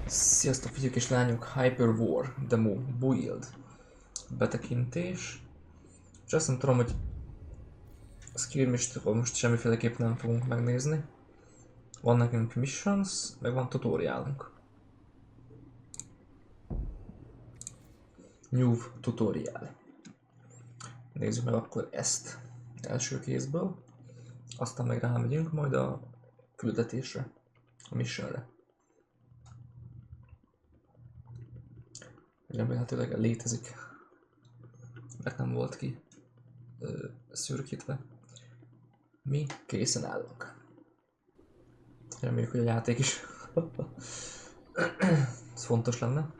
Sziasztok, fiúk és lányok, HYPERWAR DEMO build betekintés. És azt nem tudom, hogy skillmistről most semmiféleképp nem fogunk megnézni. Van nekünk missions, meg van tutoriálunk. New tutorial. Nézzük meg akkor ezt első kézből. Aztán meg rámegyünk majd a küldetésre, a missionre. Remélhetőleg létezik, mert nem volt ki szürkítve. Mi készen állunk. Reméljük, hogy a játék is. Ez fontos lenne.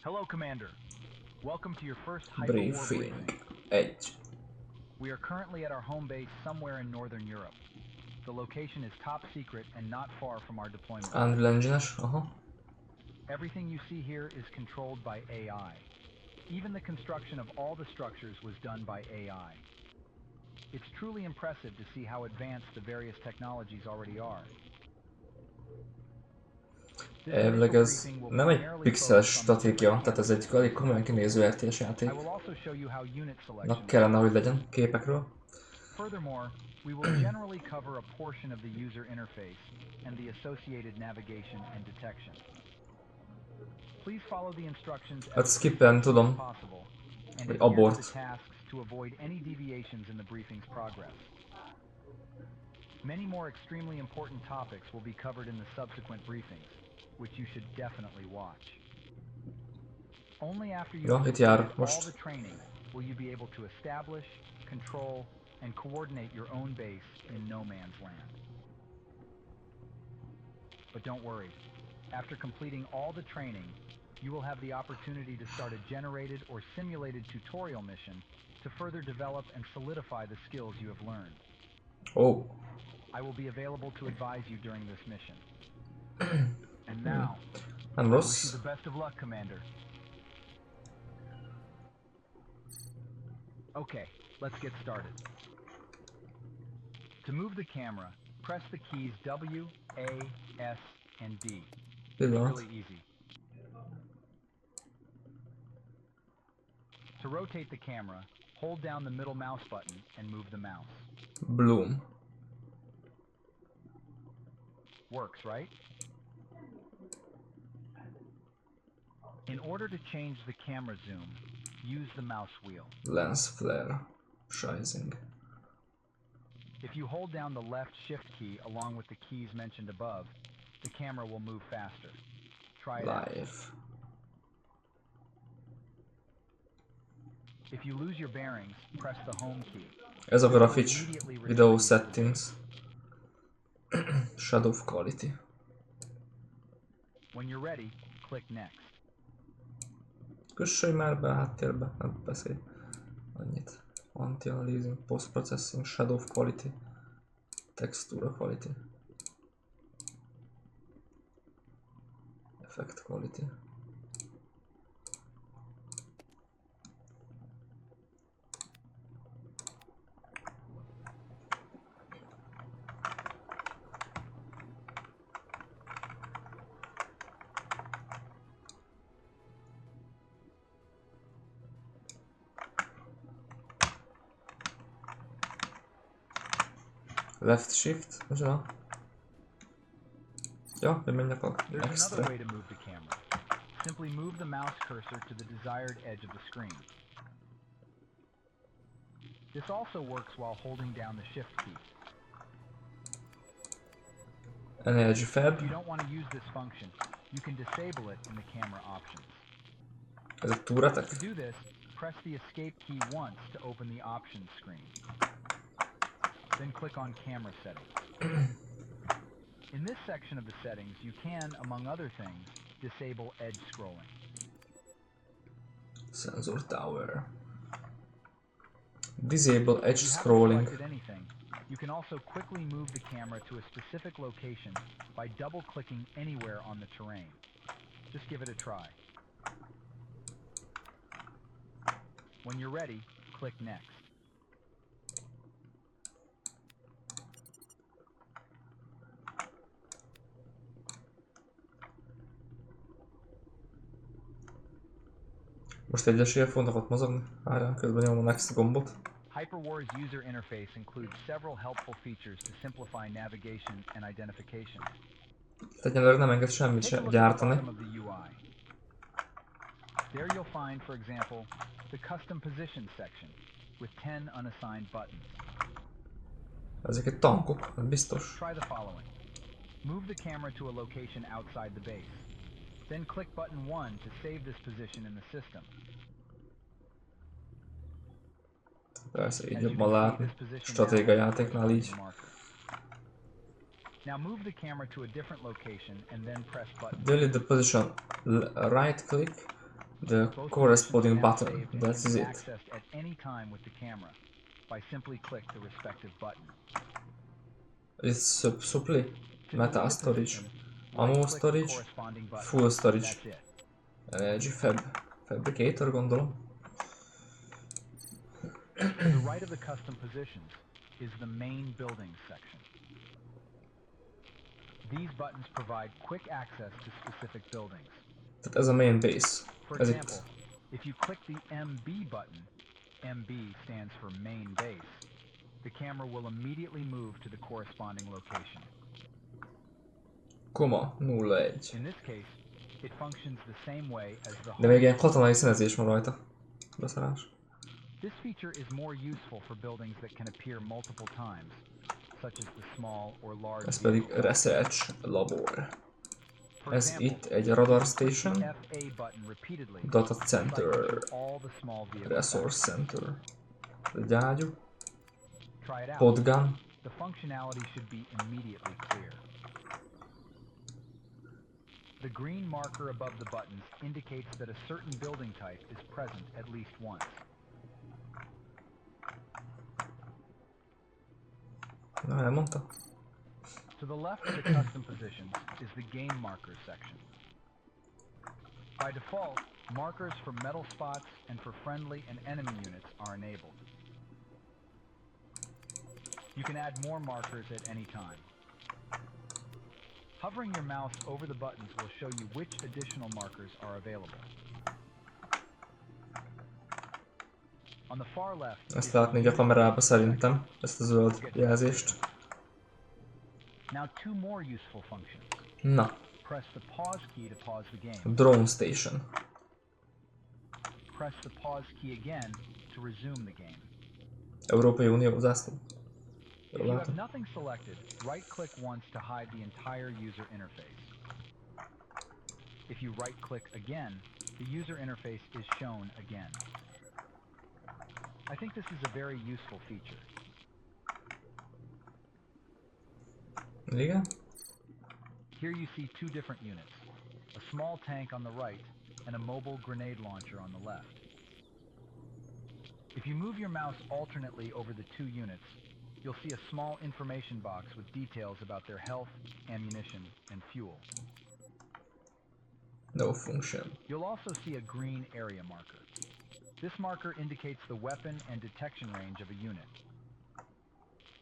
Hello, Commander. Welcome to your first HYPERWAR Briefing briefing. 1. We are currently at our home base somewhere in Northern Europe. The location is top secret and not far from our deployment. Unreal Engine-es, aha. Everything you see here is controlled by AI. Even the construction of all the structures was done by AI. It's truly impressive to see how advanced the various technologies already are. Elvileg ez nem egy pixeles stratégia, tehát ez egy elég komolyan kinéző RTS játék. Na kellene, hogy legyen képekről. Furthermore, we will generally cover a portion of the user interface and the associated navigation and detection. Please follow the instructions as quickly as possible and adhere to the tasks to avoid any deviations in the briefing's progress. Many more extremely important topics will be covered in the subsequent briefings, which you should definitely watch. Only after you have completed all the training will you be able to establish, control, and coordinate your own base in no man's land. But don't worry, after completing all the training, you will have the opportunity to start a generated or simulated tutorial mission to further develop and solidify the skills you have learned. Oh. I will be available to advise you during this mission. And now, I wish you the best of luck, Commander. Okay, let's get started. To move the camera, press the keys W, A, S, and D. It's really easy. To rotate the camera, hold down the middle mouse button and move the mouse. Bloom. Works, right? In order to change the camera zoom, use the mouse wheel. Lens flare. Sizing. If you hold down the left shift key along with the keys mentioned above, the camera will move faster. Try it out. If you lose your bearings, press the home key. Ez a graphics, video settings, shadow quality. When you're ready, click next. Kössölj már be a háttérbe, nem beszélj. Annyit. Anti-aliasing, post-processing, shadow quality, texture quality, effect quality. Left shift, micsoda? Ja, hogy menjek a extra. There's another way to move the camera. Simply move the mouse cursor to the desired edge of the screen. This also works while holding down the shift key. Energy fab. If you don't want to use this function, you can disable it in the camera options. Ezek túratek? To do this, press the escape key once to open the options screen. Then click on camera settings. In this section of the settings, you can, among other things, disable edge scrolling. Sensor tower. Disable edge scrolling. You can also quickly move the camera to a specific location by double-clicking anywhere on the terrain. Just give it a try. When you're ready, click next. Most egyesével fognak ott mozogni. Várjál, közben nyomom a next gombot. HYPERWAR's user interface includes several helpful features to simplify navigation and identification. Egyelőre nem enged semmit Take a se look at the gyártani. bottom of the UI. There you'll find, for example, the custom position section with 10 unassigned buttons. Ezek egy tankok, nem biztos. Try the following. Move the camera to a location outside the base. Then click button 1 to save this position in the system. Persze, így jobban látni. Stratégia játéknál így. Now move the camera to a different location and then press button. Delete the position. Right click the corresponding button. That is it. Accessed at any time with the camera by simply click the respective button. It's supply, meta storage, ammo storage, full storage, energy fabricator gondolom. To the right of the custom positions is the main building section. These buttons provide quick access to specific buildings. Tehát ez a main base. For Ez example, itt. if you click the MB button, MB stands for main base, the camera will immediately move to the corresponding location. Koma 01. In this case, it functions the same way as the De még ilyen katonai színezés van rajta. Beszarás. This feature is more useful for buildings that can appear multiple times, such as the small or large. Ez pedig research labor. Ez itt egy radar station, data center, resource center, egy ágyú, podgun. The functionality should be immediately clear. The green marker above the buttons indicates that a certain building type is present at least once. Na, elmondta. To the left of the custom positions is the game markers section. By default, markers for metal spots and for friendly and enemy units are enabled. You can add more markers at any time. Hovering your mouse over the buttons will show you which additional markers are available. On the far left, Ezt látni a kamerába szerintem, ezt a zöld jelzést. Now two more useful functions. Na. Press the pause key to pause the game. Drone station. Press the pause key again to resume the game. Európai Unió zászló. If you have nothing selected, right-click once to hide the entire user interface. If you right-click again, the user interface is shown again. I think this is a very useful feature. Igen. Here you see two different units, a small tank on the right and a mobile grenade launcher on the left. If you move your mouse alternately over the two units, you'll see a small information box with details about their health, ammunition, and fuel. No function. You'll also see a green area marker. This marker indicates the weapon and detection range of a unit.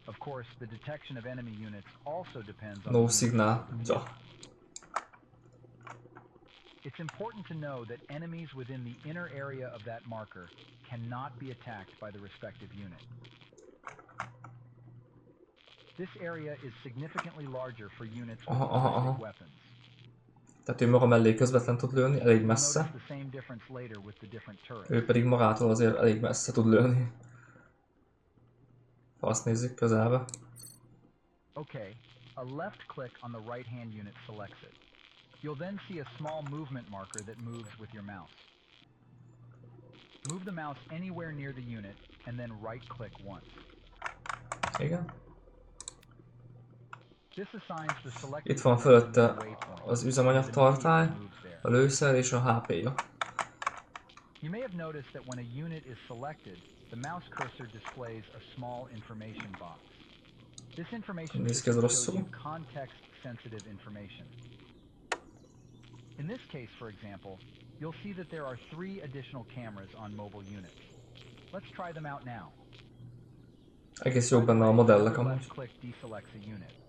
Of course, the detection of enemy units also depends on No signal. Ja. It's important to know that enemies within the inner area of that marker cannot be attacked by the respective unit. This area is significantly larger for units with specific weapons. Tehát ő maga mellé közvetlen tud lőni, elég messze. Ő pedig magától azért elég messze tud lőni. Ha azt nézzük közelbe. Okay, a left click on the right hand unit selects it. You'll then see a small movement marker that moves with your mouse. Move the mouse anywhere near the unit and then right click once. Igen. This assigns the selected. Itt van fölötte az üzemanyagtartály, a lőszer és a HP-ja. You may have noticed that when a unit is selected, the mouse cursor displays a small information box. This information shows you context-sensitive information. In this case, for example, you'll see that there are 3 additional cameras on mobile units. Let's try them out now. Egész jók benne a modellek amúgy. Click deselects a unit.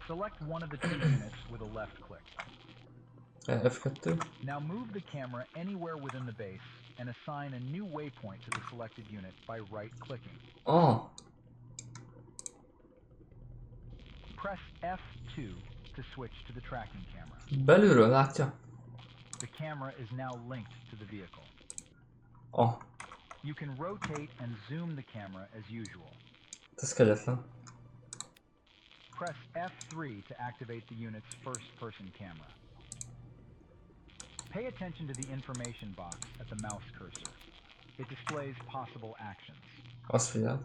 Select one of the two units with a left click. F2. Now move the camera anywhere within the base and assign a new waypoint to the selected unit by right-clicking. Oh, Press F2 to switch to the tracking camera. belülről látja? The camera is now linked to the vehicle. Oh, You can rotate and zoom the camera as usual. ez kegyetlen. Press F3 to activate the unit's first-person camera. Pay attention to the information box at the mouse cursor. It displays possible actions. Azt figyeld.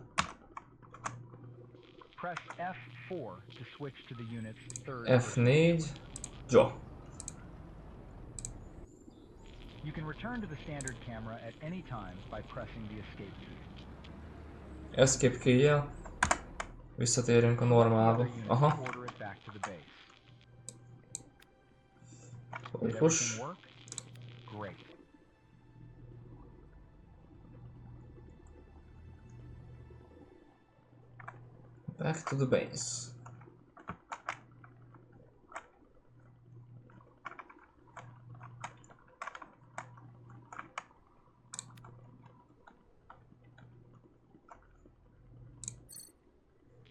Press F4 to switch to the unit's third. F4. Jó. You can return to the standard camera at any time by pressing the escape key. Escape key-jel. Visszatérünk a normálba. Aha. Order it back to the base. Hogy Did push. everything work? Great. Back to the base.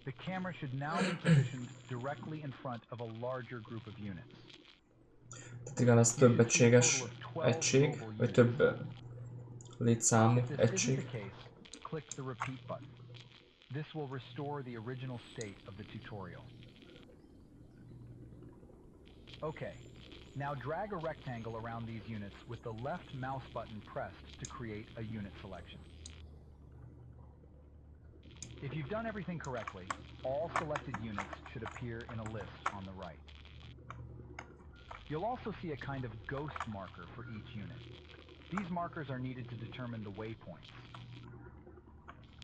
The camera should now be positioned directly in front of a larger group of units. Tehát igen, ez több egységes egység, vagy több létszámú If this isn't egység. the case, click the repeat button. This will restore the original state of the tutorial. Okay, now drag a rectangle around these units with the left mouse button pressed to create a unit selection. If you've done everything correctly, all selected units should appear in a list on the right. You'll also see a kind of ghost marker for each unit. These markers are needed to determine the waypoints.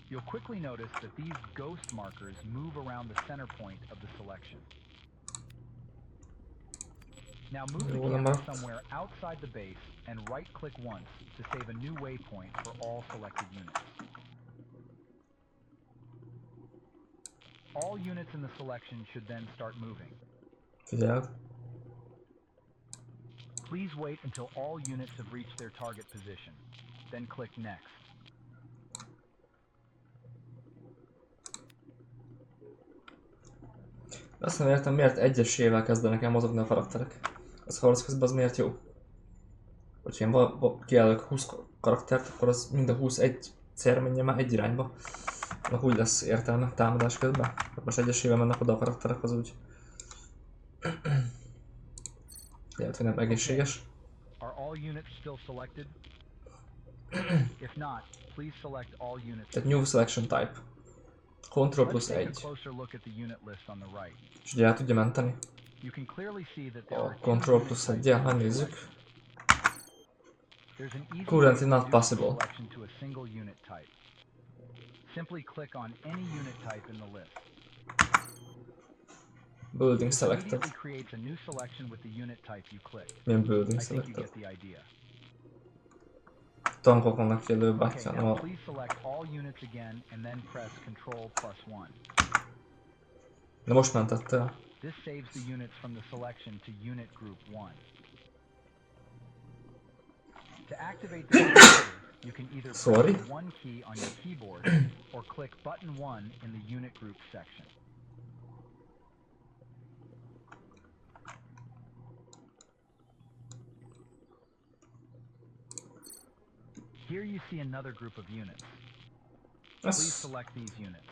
You'll quickly notice that these ghost markers move around the center point of the selection. Now move the camera somewhere outside the base and right-click once to save a new waypoint for all selected units. All units in the selection should then start moving. Figyeld. Please wait until all units have reached their target position. Then click Next. Azt nem értem, miért egyesével kezdenek el mozogni a karakterek. Az harc közben az miért jó? Hogyha én kiállok 20 karaktert, akkor az mind a 20 egyszer menjen már egy irányba. Annak úgy lesz értelme támadás közben. Most egyesével mennek oda a karakterek, az úgy... Lehet, hogy nem egészséges. Are all units still selected? If not, please select all units. Tehát New Selection Type. Ctrl plusz 1. És ugye el tudja menteni. A Ctrl plusz 1-jel, megnézzük. Currently not possible. Building selected. Milyen building selected? Tankok vannak jelölve, hanem a... De most mentette el. This saves the units from the selection to unit group 1. To activate the unit, you can either press 1 key on your keyboard or click button 1 in the unit group section. Here you see another group of units. Please select these units.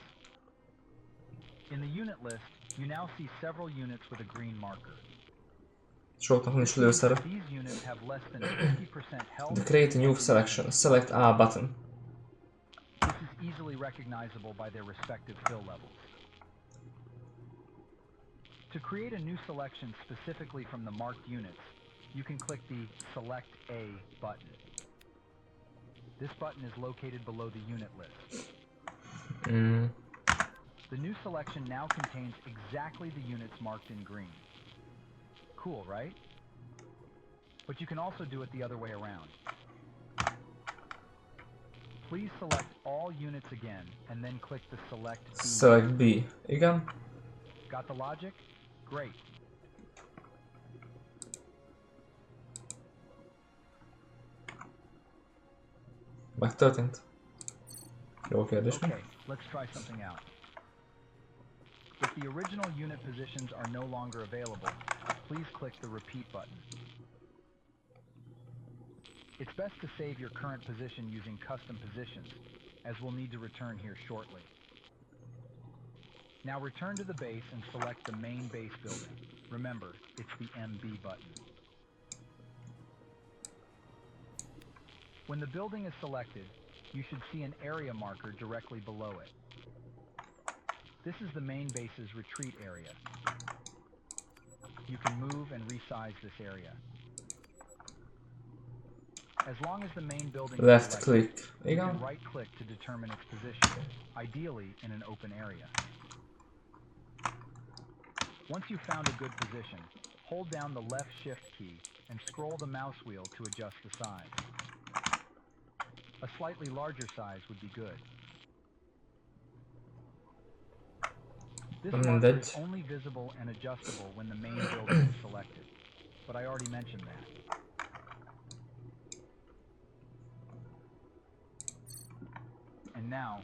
In the unit list, you now see several units with a green marker. Soknak nincs lőszere. To create a new selection, select A button. This is easily recognizable by their respective fill levels. To create a new selection specifically from the marked units, you can click the Select A button. This button is located below the unit list. The new selection now contains exactly the units marked in green. Cool, right? But you can also do it the other way around. Please select all units again and then click the Select B. Select B. Igen. Got the logic? Great. Megtörtént? Jó kérdés. Okay, let's try something out. If the original unit positions are no longer available, please click the repeat button. It's best to save your current position using custom positions, as we'll need to return here shortly. Now return to the base and select the main base building. Remember, it's the MB button. When the building is selected, you should see an area marker directly below it. This is the main base's retreat area. You can move and resize this area. As long as the main building is Left selected, click. you can right-click to determine its position, ideally in an open area. Once you've found a good position, hold down the left shift key and scroll the mouse wheel to adjust the size. A slightly larger size would be good. This marker is only visible and adjustable when the main building is selected, but I already mentioned that. And now,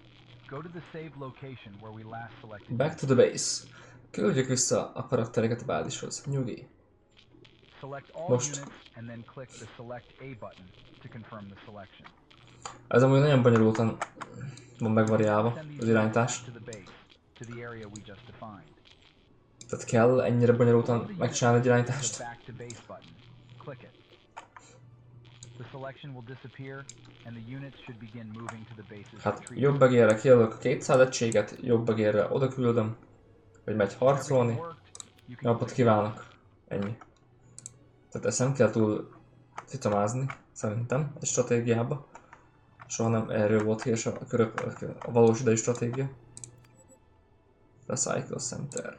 go to the saved location where we last selected. Back to the base. Küldjük vissza a karaktereket a bázishoz. Nyugi. Select all units and then click the select A button to confirm the selection. Ez amúgy nagyon bonyolultan van megvariálva az irányítás. Tehát kell ennyire bonyolultan megcsinálni egy irányítást. Hát jobb egérre kijelölök a 200 egységet, jobb egérre oda küldöm, hogy megy harcolni. Napot kívánok. Ennyi. Tehát ezt nem kell túl fitamázni, szerintem, egy stratégiába. Soha nem erről volt híres a valós idejű stratégia. The Cycle Center.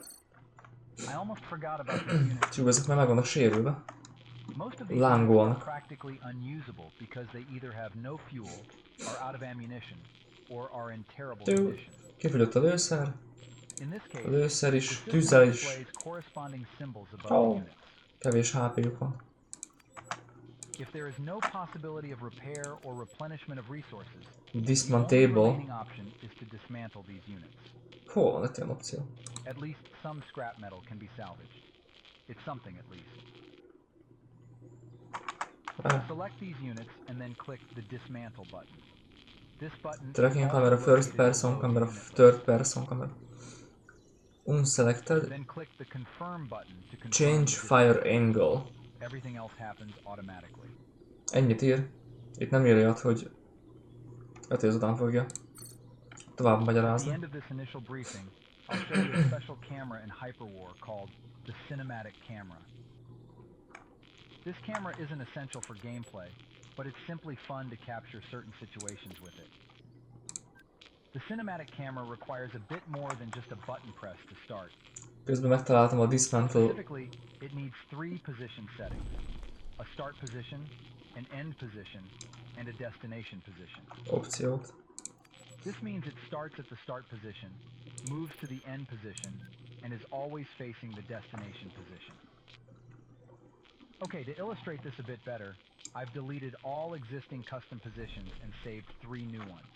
Csú, ezek már meg vannak sérülve. Lángolnak. Jó, kifogyott a lőszer. A lőszer is, tűzzel is. Kevés HP-juk van. If there is no possibility of repair or replenishment of resources, Dismantable. the only remaining option is to dismantle these units. Hol van itt ilyen opció? At least some scrap metal can be salvaged. It's something at least. Select these units and then click the dismantle button. This button Tracking camera, first person camera, third person camera. Unselected. Then click the confirm button to confirm. Change fire angle. Everything else happens automatically. Ennyit ír. Itt nem írja, hogy ez után fogja tovább magyarázni. At the end of this initial briefing, I'll show you a special camera in HYPERWAR called the cinematic camera. This camera isn't essential for gameplay, but it's simply fun to capture certain situations with it. The cinematic camera requires a bit more than just a button press to start. Közben megtaláltam a dismantle. Specifically, it needs 3 position settings: a start position, an end position, and a destination position. Opciót. This means it starts at the start position, moves to the end position, and is always facing the destination position. Okay, to illustrate this a bit better, I've deleted all existing custom positions and saved 3 new ones.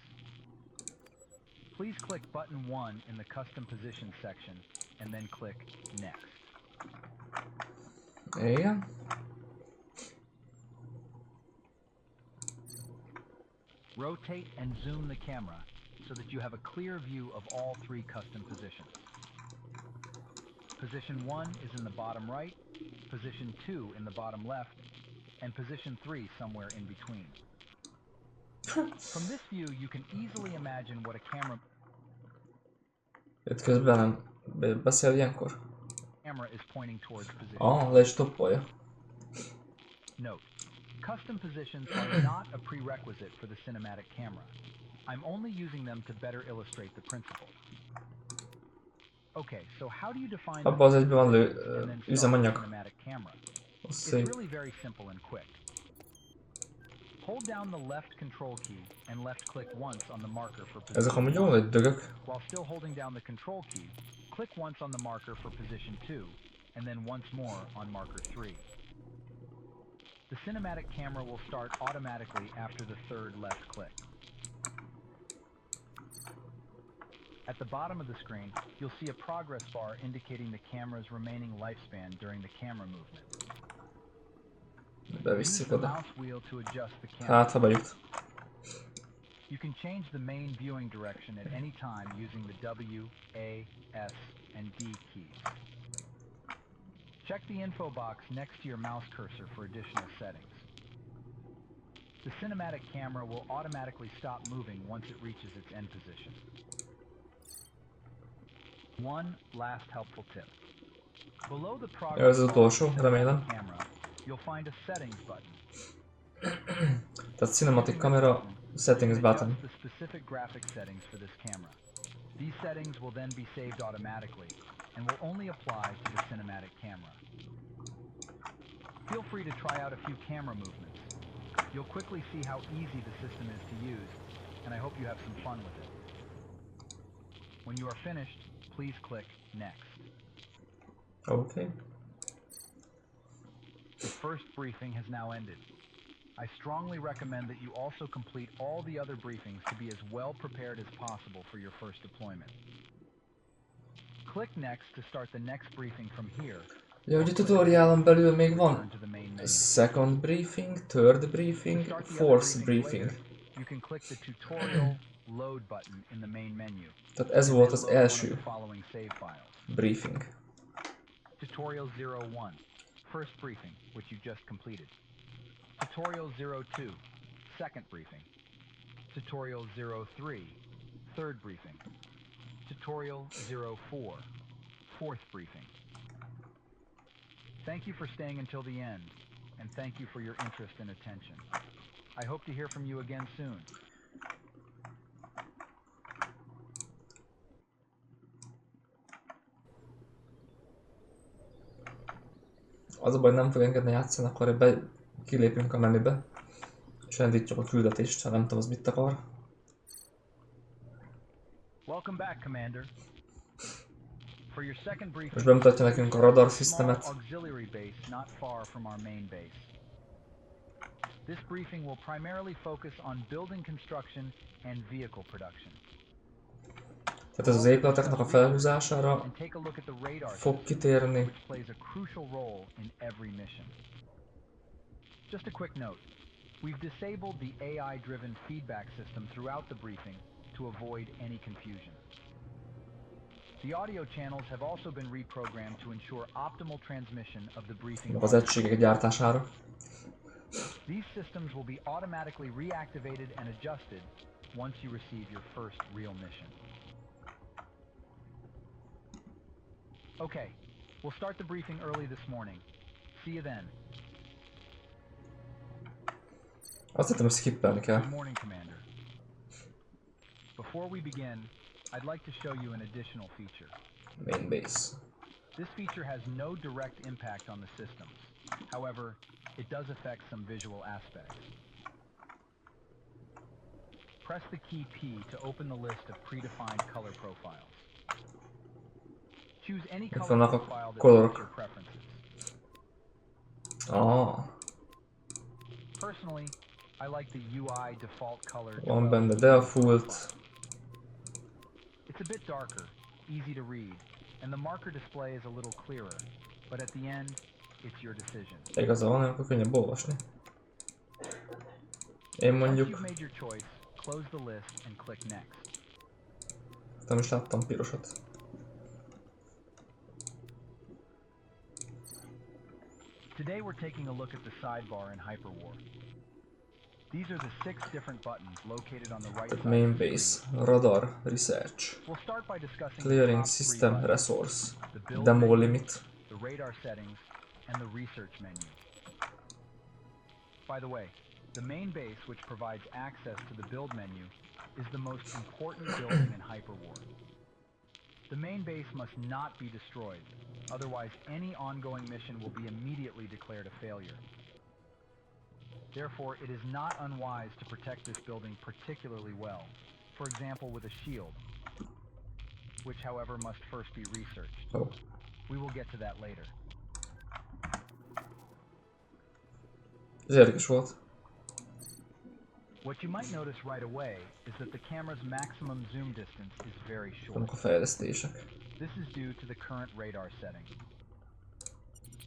Please click button 1 in the custom position section and then click next. Igen. Rotate and zoom the camera so that you have a clear view of all 3 custom positions. Position 1 is in the bottom right, position 2 in the bottom left, and position 3 somewhere in between. From this view, you can easily imagine what a camera Közben nem beszél ilyenkor. Camera is pointing towards position. Le is toppolja. Note, custom positions are not a prerequisite for the cinematic camera. I'm only using them to better illustrate the principle. Okay, so how do you define Abban az egyben van üzemanyag. cinematic camera? It's really very simple and quick. Hold down the left control key and left click once on the marker for position. Ezek amúgy jól nagy dögök. While still holding down the control key, click once on the marker for position 2 and then once more on marker 3. The cinematic camera will start automatically after the third left click. At the bottom of the screen, you'll see a progress bar indicating the camera's remaining lifespan during the camera movement. Use the mouse wheel to adjust the camera. You can change the main viewing direction at any time using the W, A, S, and D keys. Check the info box next to your mouse cursor for additional settings. The cinematic camera will automatically stop moving once it reaches its end position. One last helpful tip. Below the progress camera, you'll find a settings button. Tehát cinematic camera settings button. The specific graphic settings for this camera. These settings will then be saved automatically and will only apply to the cinematic camera. Feel free to try out a few camera movements. You'll quickly see how easy the system is to use, and I hope you have some fun with it. When you are finished, please click Next. Okay. The first briefing has now ended. I strongly recommend that you also complete all the other briefings to be as well prepared as possible for your first deployment. Click Next to start the next briefing from here. Ja, hogy a tutoriálon belül még van second briefing, third briefing, fourth briefing. You can click the tutorial load button in the main menu. Tehát ez volt az első briefing. Tutorial 01, first briefing, which you just completed. Tutorial 02, second briefing. Tutorial 03, third briefing. Tutorial 04, fourth briefing. Thank you for staying until the end, and thank you for your interest and attention. I hope to hear from you again soon. Az a baj, nem fog engedni játszani, akkor kilépünk a menübe, és elindítjuk a küldetést, ha nem tudom, az mit akar. Welcome back, Commander. For your second briefing, most bemutatja nekünk a radar szisztemet. Auxiliary base not far from our main base. This briefing will primarily focus on building construction and vehicle production. Tehát ez az épületeknek a felhúzására fog kitérni. Just a quick note. We've disabled the AI-driven feedback system throughout the briefing to avoid any confusion. The audio channels have also been reprogrammed to ensure optimal transmission of the briefing. Az egységek gyártására. These systems will be automatically reactivated and adjusted once you receive your first real mission. Okay, we'll start the briefing early this morning. See you then. Azt hittem, hogy skippelni kell. Good morning, Commander. Before we begin, I'd like to show you an additional feature. Main base. This feature has no direct impact on the systems. However, it does affect some visual aspects. Press the key P to open the list of predefined color profiles. Choose any color profile that suits your preferences. Personally, I like the UI default color. Van benne default. It's a bit darker, easy to read, and the marker display is a little clearer, but at the end, it's your decision. Igaza van, akkor könnyebb olvasni. Én mondjuk... Once you've made your choice, close the list and click next. Nem is láttam pirosat. Today we're taking a look at the sidebar in HYPERWAR. These are the 6 different buttons located on the right side. Main base, radar, research, we'll start by discussing clearing system resource, demo limit, the radar settings, and the research menu. By the way, the main base, which provides access to the build menu, is the most important building in HYPERWAR. The main base must not be destroyed, otherwise any ongoing mission will be immediately declared a failure. Therefore, it is not unwise to protect this building particularly well, for example with a shield, which however must first be researched. We will get to that later. Ez érdekes volt. What you might notice right away is that the camera's maximum zoom distance is very short. Vannak a fejlesztések. This is due to the current radar setting.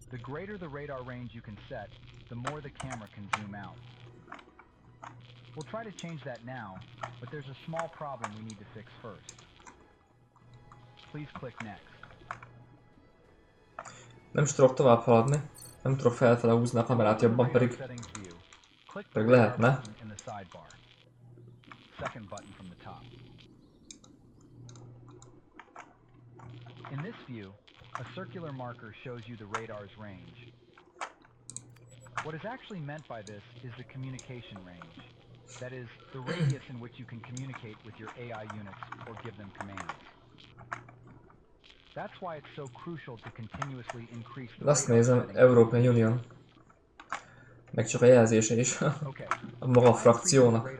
The greater the radar range you can set, the more the camera can zoom out. We'll try to change that now, but there's a small problem we need to fix first. Please click next. Nem is tudok tovább haladni. Nem tudok felfele húzni a kamerát jobban, pedig lehetne. In this view, a circular marker shows you the radar's range. What is actually meant by this is the communication range. That is, the radius in which you can communicate with your AI units or give them commands. That's why it's so crucial to continuously increase the Azt nézem, Európai Unión. Meg csak a jelzése is. A maga frakciónak.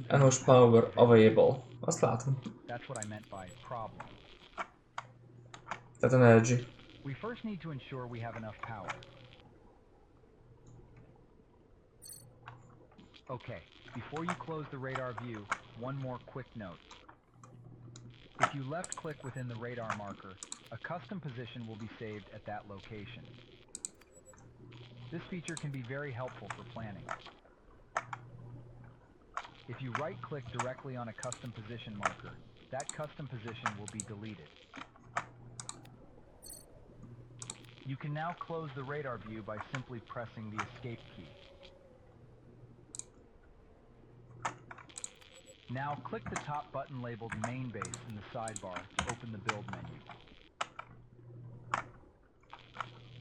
Enos power available. Azt látom. Tehát energy. We first need to ensure we have enough power. Okay, before you close the radar view, one more quick note. If you left click within the radar marker, a custom position will be saved at that location. This feature can be very helpful for planning. If you right click directly on a custom position marker, that custom position will be deleted. You can now close the radar view by simply pressing the escape key. Now click the top button labeled main base in the sidebar to open the build menu.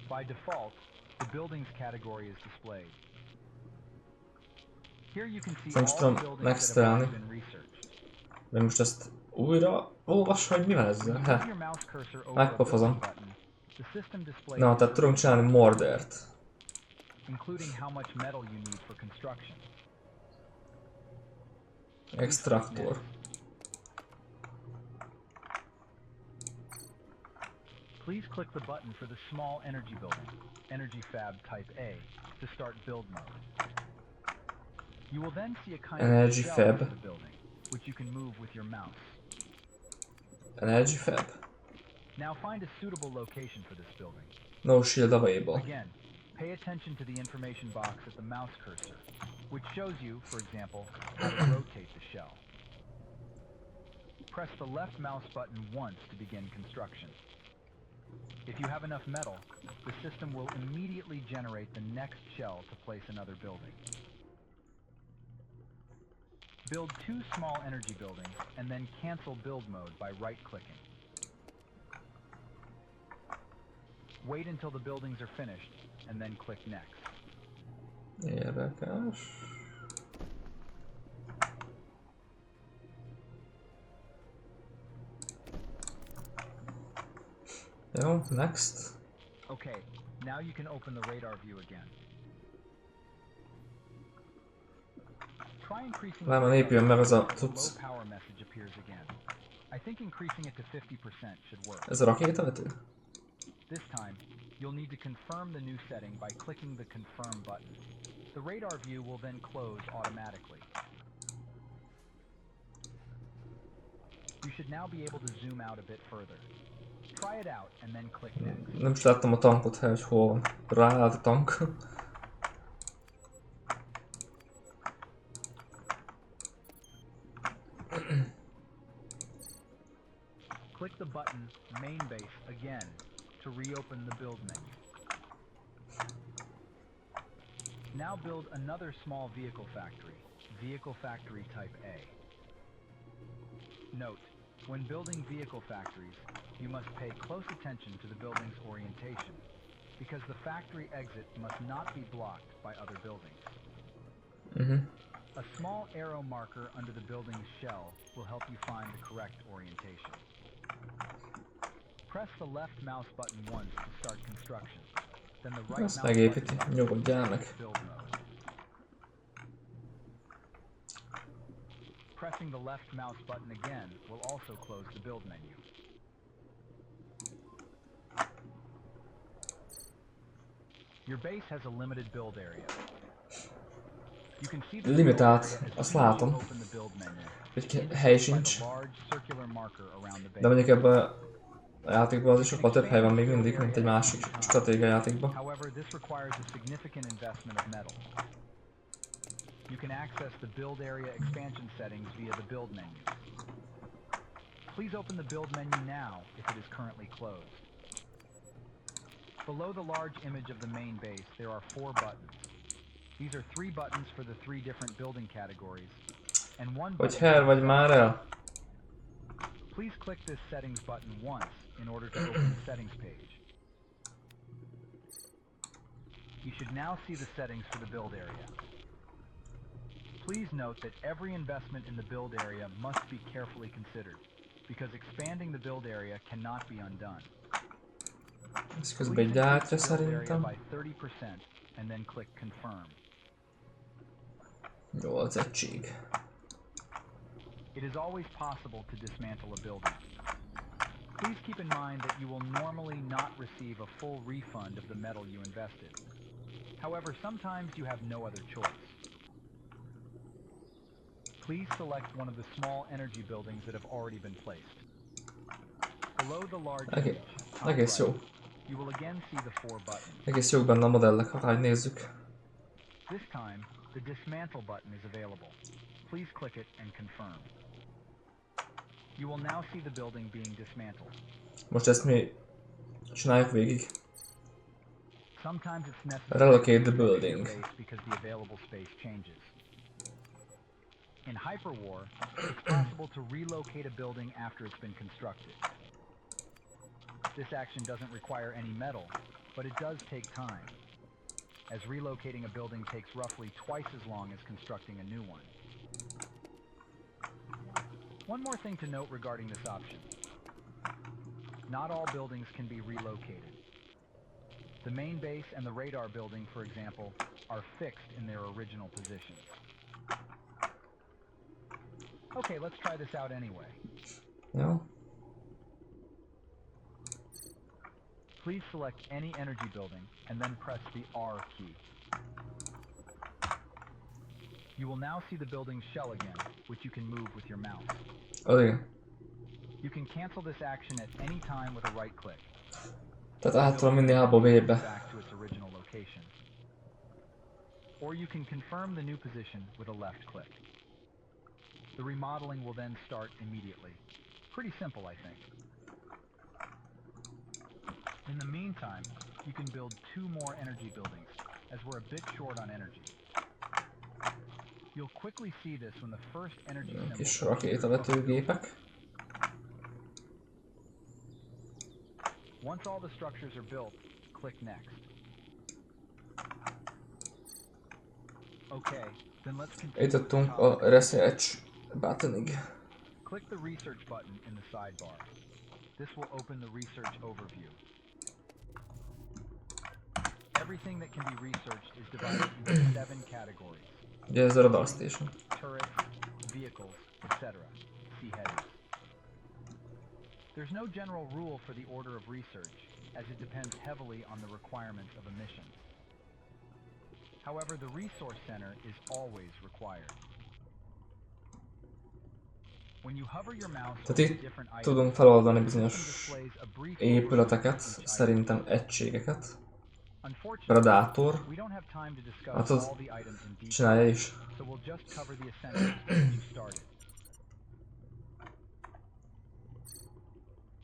By default, the buildings category is displayed. Here you can see all the buildings that have been researched. De most ezt újra olvas, hogy mi van ezzel? Megpofozom. Na, tehát tudunk csinálni mordert. Extraktor. Please click the button for the small energy building, Energy Fab Type A, to start build mode. You will then see a kind Energy of Fab of the building, which you can move with your mouse. Energy Fab. Now find a suitable location for this building. No shield available. Again, pay attention to the information box at the mouse cursor, which shows you, for example, how to rotate the shell. Press the left mouse button once to begin construction. If you have enough metal, the system will immediately generate the next shell to place another building. Build 2 small energy buildings and then cancel build mode by right-clicking. Wait until the buildings are finished and then click next. Érdekes. Jó, next. Okay, now you can open the radar view again. Try increasing Lám, épüljön meg az a cucc. Ez a rakétavető? This time, you'll need to confirm the new setting by clicking the confirm button. The radar view will then close automatically. You should now be able to zoom out a bit further. Try it out and then click next. Nem is láttam a tankot, hogy hol van. Ráállt a tank. Click the button Main Base again to reopen the build menu. Now build another small vehicle factory type A. Note, when building vehicle factories, you must pay close attention to the building's orientation, because the factory exit must not be blocked by other buildings. A small arrow marker under the building's shell will help you find the correct orientation. Press the left mouse button once to start construction, then the right mouse button to build mode. Pressing the left mouse button again will also close the build menu. Your base has a limited build area. You can see the Limitált, azt látom. Hogy hely sincs. De mondjuk ebben a játékban az sokkal több hely van még mindig, mint egy másik stratégia játékban. However, this requires a significant investment of metal. You can access the build area expansion settings via the build menu. Please open the build menu now if it is currently closed. Below the large image of the main base, there are 4 buttons. These are 3 buttons for the 3 different building categories, and 1 Hogy button. her vagy már el? Please click this settings button once in order to open the settings page. You should now see the settings for the build area. Please note that every investment in the build area must be carefully considered, because expanding the build area cannot be undone. Ez közben gyártja szerintem. By 30% and then click confirm. 8 egység. It is always possible to dismantle a building. Please keep in mind that you will normally not receive a full refund of the metal you invested. However, sometimes you have no other choice. Please select one of the small energy buildings that have already been placed. Below the large image, Egész jó. you will again see the 4 buttons. Egész jók benne a modellek, ha nézzük. This time, the dismantle button is available. Please click it and confirm. You will now see the building being dismantled. Most ezt mi csináljuk végig. Sometimes it's necessary Relocate the building. because the available space changes. In HYPERWAR, it's possible to relocate a building after it's been constructed. This action doesn't require any metal, but it does take time, as relocating a building takes roughly twice as long as constructing a new one. One more thing to note regarding this option. Not all buildings can be relocated. The main base and the radar building, for example, are fixed in their original positions. Okay, let's try this out anyway. Jó. Please select any energy building and then press the R key. You will now see the building's shell again, which you can move with your mouse. Okay. You can cancel this action at any time with a right click. Tehát át tudom vinni A-ból B-be. Back to its original location. Or you can confirm the new position with a left click. The remodeling will then start immediately. Pretty simple, I think. In the meantime, you can build 2 more energy buildings, as we're a bit short on energy. You'll quickly see this when the first energy symbol... Kis rakétavetőgépek. Once all the structures are built, click next. Okay, then let's continue. Eljutottunk a research buttonig. Click the research button in the sidebar. This will open the research overview. Everything that can be researched is divided into 7 categories. Ugye ez a radar station. Turrets, vehicles, etc. See headings. There's no general rule for the order of research, as it depends heavily on the requirements of a mission. However, the resource center is always required. When you hover your mouse Tehát over itt different tudunk items, feloldani the bizonyos system displays a brief épületeket, overview of each item. szerintem egységeket. Unfortunately, Predátor. we don't have time to discuss Hát all the items in detail, csinálja is. so we'll just cover the essentials to get you started.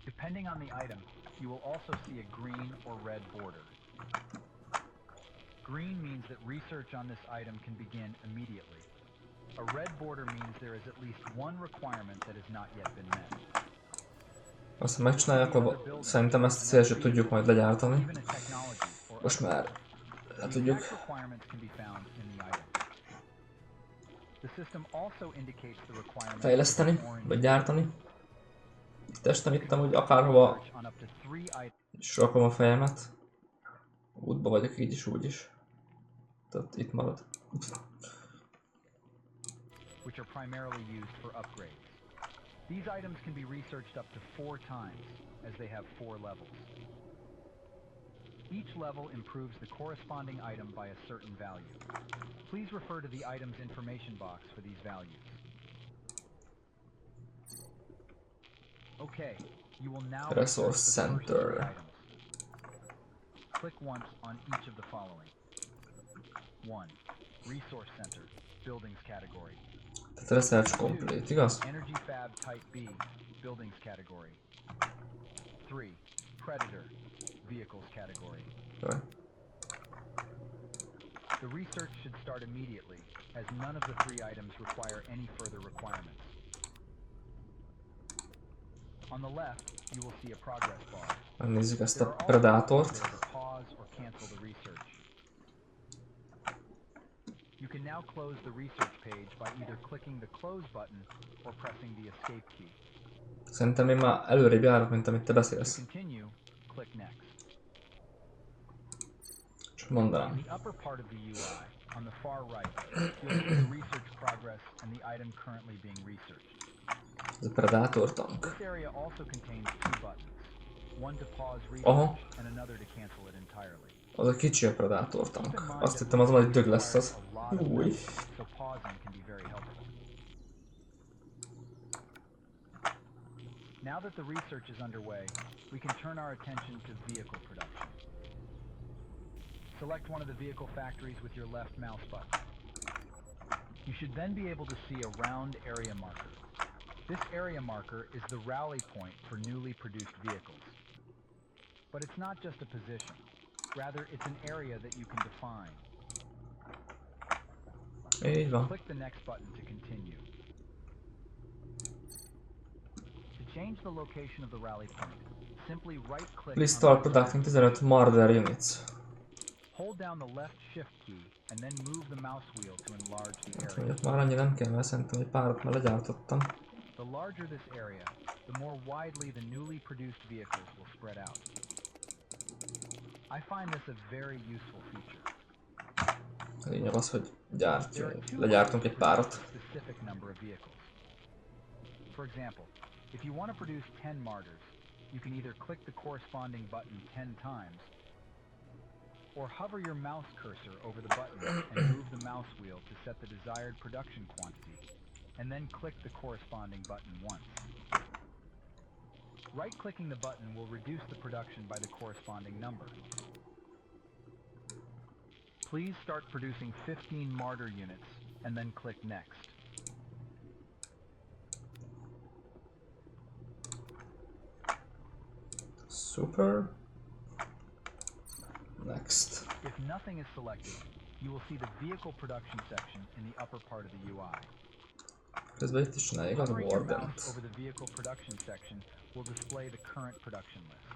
Depending on the item, you will also see a green or red border. Green means that research on this item can begin immediately. A red border means there is at least one requirement that has not yet been met. Azt ha megcsinálják, akkor szerintem ezt a célt tudjuk majd legyártani. Most már le tudjuk fejleszteni, vagy gyártani. Testen ittem, hogy akárhova is rakom a fejemet. Útba vagyok így is, úgy is. Tehát itt marad. Which are primarily used for upgrades. These items can be researched up to 4 times, as they have 4 levels. Each level improves the corresponding item by a certain value. Please refer to the item's information box for these values. Okay, you will now Resource Center. items. Click once on each of the following. 1. Resource Center, Buildings category. Tehát research complete, igaz? Energy Fab Type B, Buildings category. 3. Predator, Vehicles category. Right. The research should start immediately, as none of the 3 items require any further requirements. On the left, you will see a progress bar. Megnézzük ezt a Predátort. Pause or cancel the research. You can now close the research page by either clicking the close button or pressing the escape key. Szerintem én már előrébb járok, mint amit te beszélsz. To continue, click next. Csak mondanám. In the upper part of the UI, on the far right, you'll see the research progress and the item currently being researched. Ez a Predator tank. This area also contains 2 buttons, one to pause research and another to cancel it entirely. Az a kicsi a Predator tank. Azt hittem az nagy dög lesz az. Új. So pausing can be very helpful. Now that the research is underway, we can turn our attention to vehicle production. Select one of the vehicle factories with your left mouse button. You should then be able to see a round area marker. This area marker is the rally point for newly produced vehicles. But it's not just a position. Rather, it's an area that you can define. Így van. Click the next button to continue. To change the location of the rally point, simply right-click. Please start producing 15 murder units. Hold down the left shift key and then move the mouse wheel to enlarge the area. Mondjuk már annyi nem kell, mert szerintem egy párat már legyártottam. The larger this area, the more widely the newly produced vehicles will spread out. I find this a very useful feature. A lényeg az, hogy legyártunk egy párat. Specific number of vehicles. For example, if you want to produce 10 martyrs, you can either click the corresponding button 10 times, or hover your mouse cursor over the button and move the mouse wheel to set the desired production quantity, and then click the corresponding button once. Right-clicking the button will reduce the production by the corresponding number. Please start producing 15 martyr units, and then click Next. Super. Next. If nothing is selected, you will see the vehicle production section in the upper part of the UI. Közben itt is csináljuk az Wardent. Over the vehicle production section will display the current production list.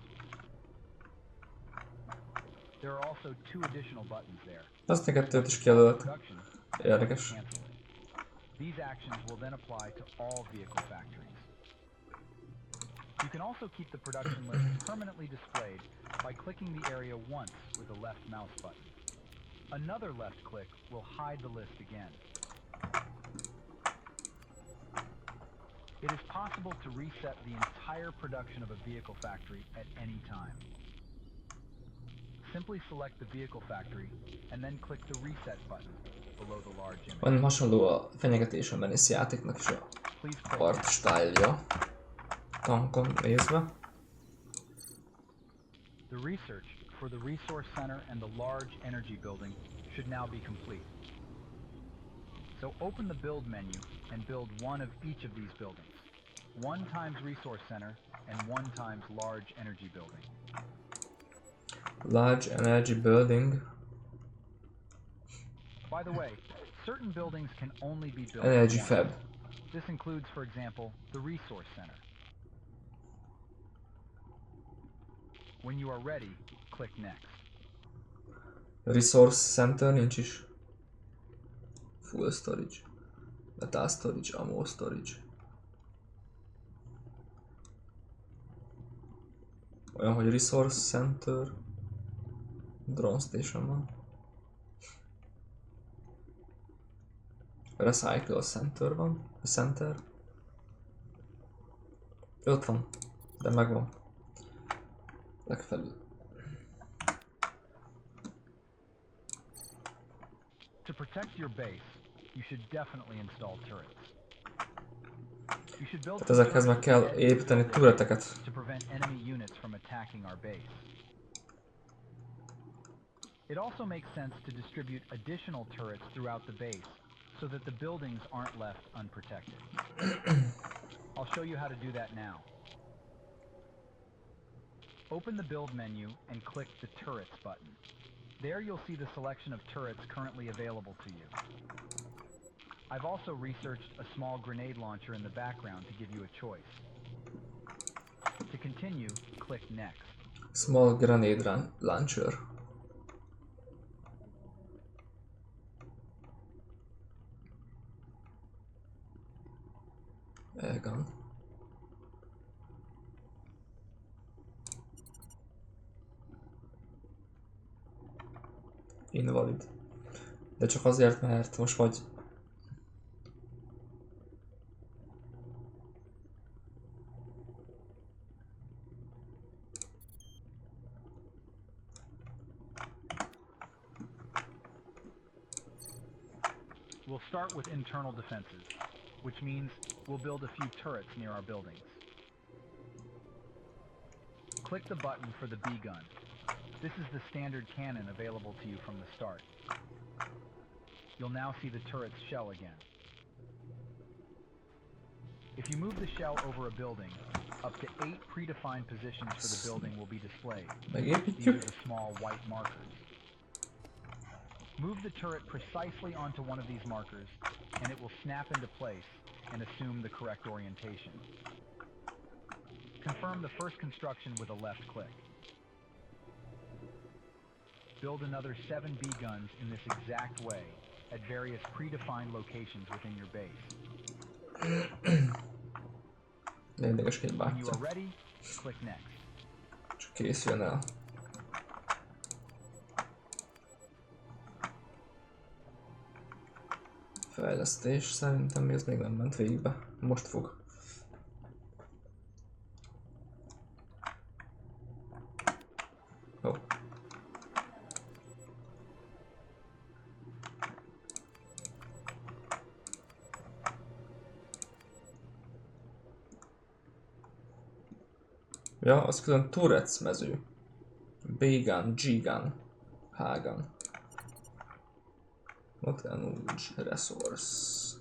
There are also 2 additional buttons there. Azt még kettőt is kijelölt. Érdekes. These actions will then apply to all vehicle factories. You can also keep the production list permanently displayed by clicking the area once with the left mouse button. Another left click will hide the list again. It is possible to reset the entire production of a vehicle factory at any time. Simply select the vehicle factory and then click the reset button below the large image. Van hasonló a fenyegetésen Menace játéknak is a part style-ja. Tankon nézve. The research for the resource center and the large energy building should now be complete. So open the build menu and build one of each of these buildings. 1 times resource center and 1 times large energy building. Large energy building. By the way, certain buildings can only be built Energy once. fab. This includes, for example, the resource center. When you are ready, click next. Resource center nincs is. Full storage. Metal storage, ammo storage. Olyan, hogy resource center. Drone station van. Recycle center van. Center. Ott van. De megvan. Legfelül. To protect your base, you should definitely install turrets. You should build Tehát ezekhez meg kell építeni turreteket. to prevent enemy units from attacking our base. It also makes sense to distribute additional turrets throughout the base so that the buildings aren't left unprotected. I'll show you how to do that now. Open the build menu and click the turrets button. There you'll see the selection of turrets currently available to you. I've also researched a small grenade launcher in the background to give you a choice. To continue, click next. Small grenade launcher. Elgán. Invalid. De csak azért, mert most vagy... We'll start with internal defenses, which means we'll build a few turrets near our buildings. Click the button for the B-gun. This is the standard cannon available to you from the start. You'll now see the turret's shell again. If you move the shell over a building, up to 8 predefined positions for the building will be displayed. These are the small white markers. Move the turret precisely onto one of these markers, and it will snap into place and assume the correct orientation. Confirm the first construction with a left click. Build another 7 B-guns in this exact way at various predefined locations within your base. When you are ready, click next. Csak készüljön el. Fejlesztés, szerintem ez még nem ment végbe. Most fog. Jó. Ja, az külön turrets mező. B-gun, G-gun, H-gun. Not an resource.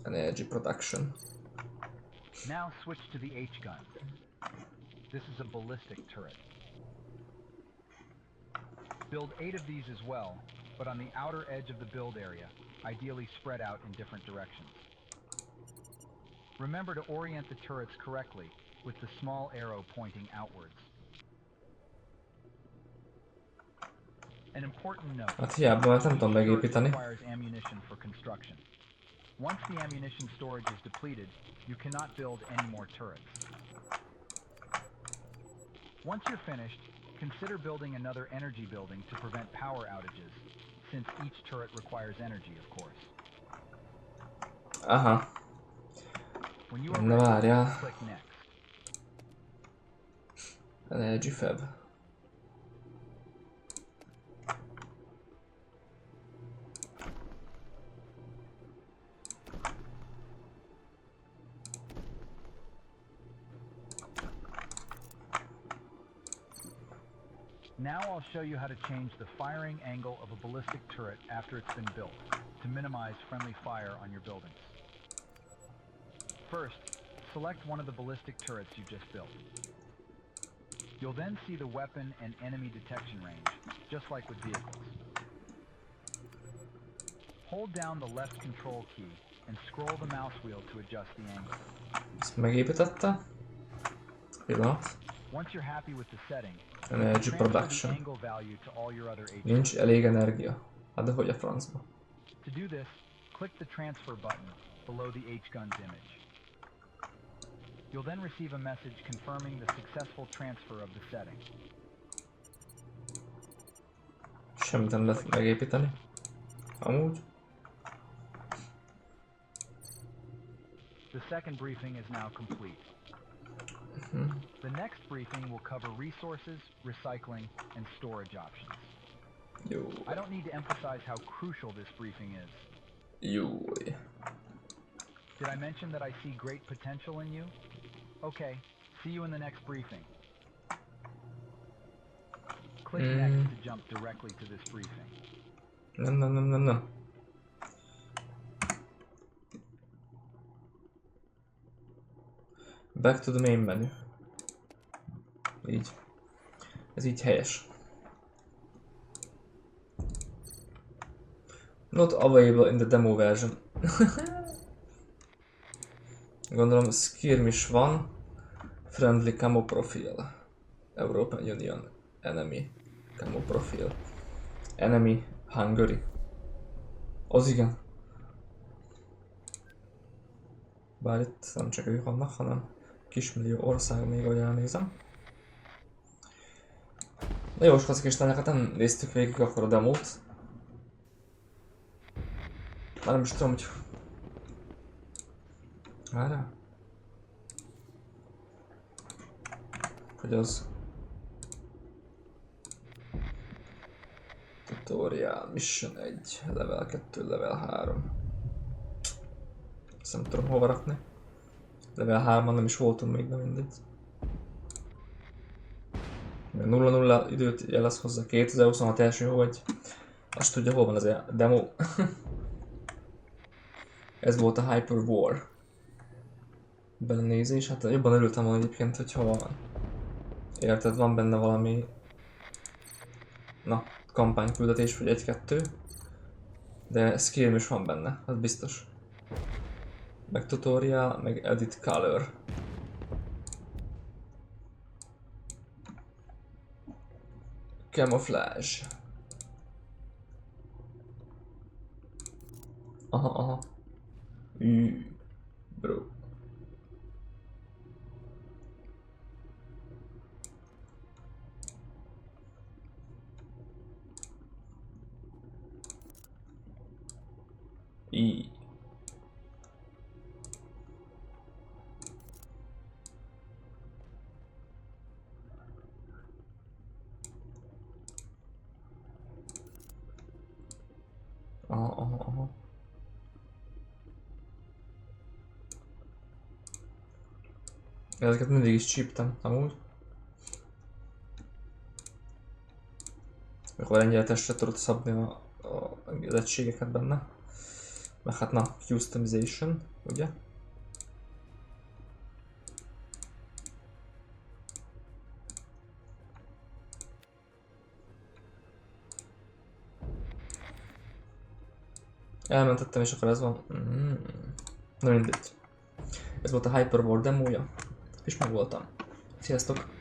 Energy production. Now switch to the H-gun. This is a ballistic turret. Build 8 of these as well, but on the outer edge of the build area, ideally spread out in different directions. Remember to orient the turrets correctly with the small arrow pointing outwards. An important note. Hát hiába, mert nem tudom megépíteni. Requires ammunition for construction. Once the ammunition storage is depleted, you cannot build any more turrets. Once you're finished, consider building another energy building to prevent power outages, since each turret requires energy, of course. Aha. When you are Na ready, várjál. click next. Energy fab. Now I'll show you how to change the firing angle of a ballistic turret after it's been built, to minimize friendly fire on your buildings. First, select one of the ballistic turrets you just built. You'll then see the weapon and enemy detection range, just like with vehicles. Hold down the left control key and scroll the mouse wheel to adjust the angle. Ezt megépítette. Pillanat. Once you're happy with the setting, Energy production. angle value to all your other HUs. Nincs elég energia. Hát de hogy a francba? To do this, click the transfer button below the H-gun's image. You'll then receive a message confirming the successful transfer of the setting. Semmit nem lehet megépíteni. Amúgy. The second briefing is now complete. The next briefing will cover resources, recycling, and storage options. Jó. I don't need to emphasize how crucial this briefing is. Jó. Did I mention that I see great potential in you? Okay, see you in the next briefing. Click next to jump directly to this briefing. Nem. Back to the main menu. Így. Ez így helyes. Not available in the demo version. Gondolom skirmish van. Friendly camo profile. European Union. Enemy. Camo profile. Enemy Hungary. Az igen. Bár itt nem csak ők vannak, hanem kismillió ország még, ahogy elnézem. Na jó, skacik és hát nem néztük végig akkor a demót. Már nem is tudom, hogy... Várjál? Hogy az... Tutorial, Mission 1, Level 2, Level 3. Ezt nem tudom hova rakni. Level 3-an nem is voltunk még, de mindegy. 0-0 időt jelez hozzá, 2026 első, hogy azt tudja, hol van az a demo. Ez volt a HYPERWAR belenézés. Hát jobban örültem volna egyébként, hogyha érted, van benne valami kampányküldetés vagy 1-2, de skill is van benne, az biztos. Meg tutorial, meg edit color. Camouflage. Aha. Bro. Aha. Ezeket mindig is csíptem, amúgy. Mikor ennyire testre tudod szabni az egységeket benne. Meg hát customization, ugye? Elmentettem és akkor ez van. Na mindegy. Ez volt a HYPERWAR demója. És megvoltam. Sziasztok!